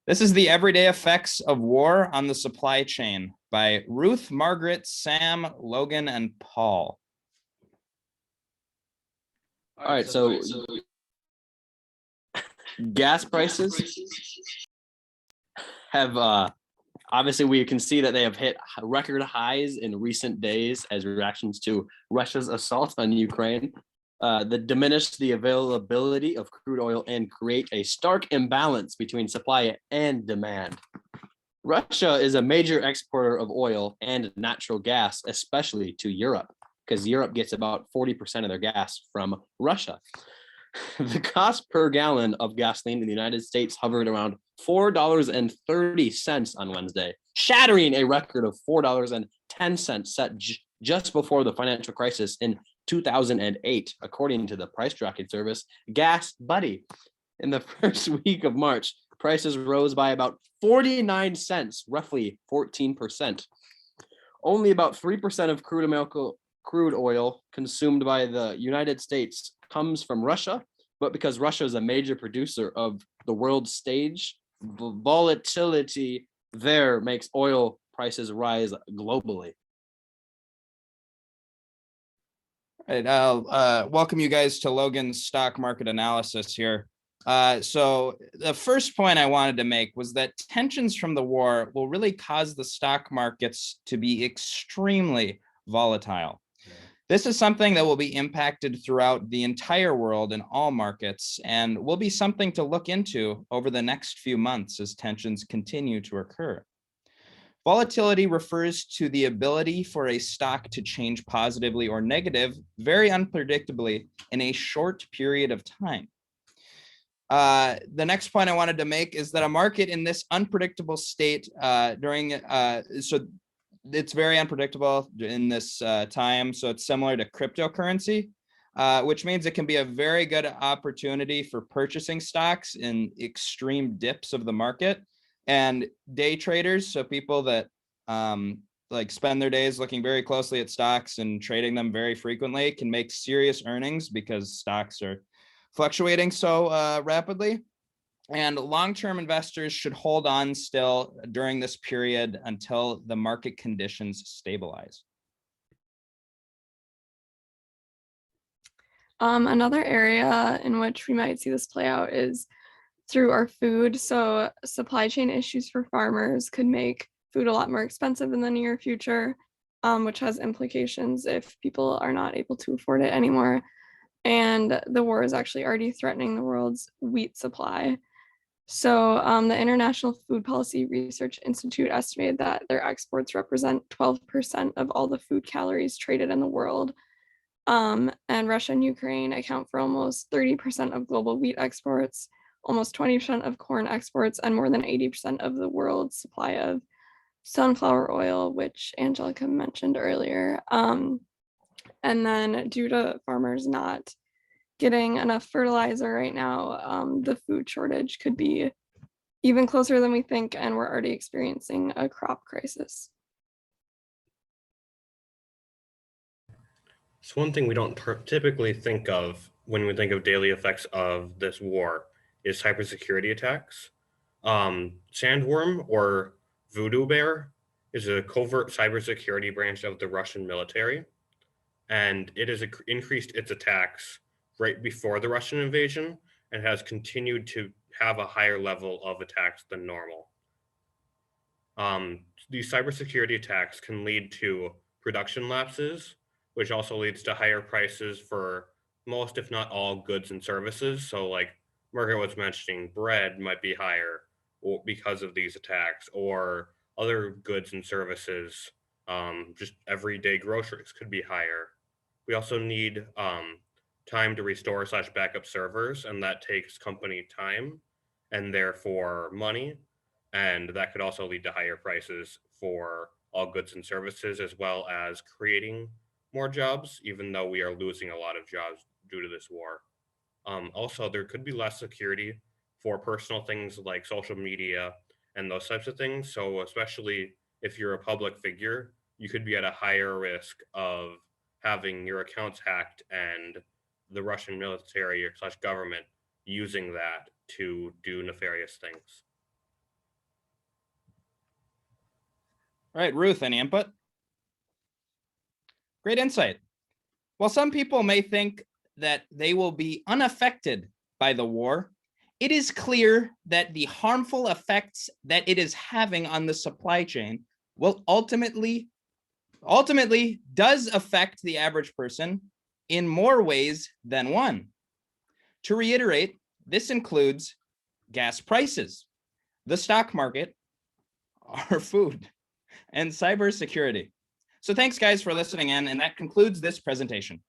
This is The Everyday Effects of War on the Supply Chain by Ruth, Margaret, Sam, Logan, and Paul. All right, so gas prices have obviously we can see that they have hit record highs in recent days as reactions to Russia's assault on Ukraine that diminish the availability of crude oil and create a stark imbalance between supply and demand. Russia is a major exporter of oil and natural gas, especially to Europe, because Europe gets about 40% of their gas from Russia. The cost per gallon of gasoline in the United States hovered around $4.30 on Wednesday, shattering a record of $4.10 set just before the financial crisis in 2008, according to the price tracking service Gas Buddy. In the first week of March, prices rose by about 49 cents, roughly 14%. Only about 3% of crude oil consumed by the United States comes from Russia, but because Russia is a major producer of the world stage, volatility there makes oil prices rise globally. All right, I'll welcome you guys to Logan's stock market analysis here. So the first point I wanted to make was that tensions from the war will really cause the stock markets to be extremely volatile. This is something that will be impacted throughout the entire world in all markets and will be something to look into over the next few months as tensions continue to occur. Volatility refers to the ability for a stock to change positively or negative very unpredictably in a short period of time. The next point I wanted to make is that a market in this unpredictable state so it's very unpredictable in this time. So it's similar to cryptocurrency, which means it can be a very good opportunity for purchasing stocks in extreme dips of the market. And day traders, so people that like spend their days looking very closely at stocks and trading them very frequently, can make serious earnings because stocks are fluctuating so rapidly. And long-term investors should hold on still during this period until the market conditions stabilize. Another area in which we might see this play out is through our food. So supply chain issues for farmers could make food a lot more expensive in the near future, which has implications if people are not able to afford it anymore. And the war is actually already threatening the world's wheat supply. So the International Food Policy Research Institute estimated that their exports represent 12% of all the food calories traded in the world. And Russia and Ukraine account for almost 30% of global wheat exports, almost 20% of corn exports, and more than 80% of the world's supply of sunflower oil, which Angelica mentioned earlier. And then due to farmers not getting enough fertilizer right now, the food shortage could be even closer than we think, and we're already experiencing a crop crisis. So one thing we don't typically think of when we think of daily effects of this war is cybersecurity attacks. Sandworm, or Voodoo Bear, is a covert cybersecurity branch of the Russian military, and it has increased its attacks right before the Russian invasion and has continued to have a higher level of attacks than normal. These cybersecurity attacks can lead to production lapses, which also leads to higher prices for most, if not all, goods and services. So like Margaret was mentioning, bread might be higher because of these attacks, or other goods and services, just everyday groceries could be higher. We also need time to restore / backup servers, and that takes company time and therefore money. And that could also lead to higher prices for all goods and services, as well as creating more jobs, even though we are losing a lot of jobs due to this war. Also, there could be less security for personal things like social media and those types of things. So especially if you're a public figure, you could be at a higher risk of having your accounts hacked and the Russian military / government using that to do nefarious things. All right, Ruth, any input? Great insight. While some people may think that they will be unaffected by the war, it is clear that the harmful effects that it is having on the supply chain will ultimately does affect the average person in more ways than one. To reiterate, this includes gas prices, the stock market, our food, and cybersecurity. So thanks, guys, for listening in, and that concludes this presentation.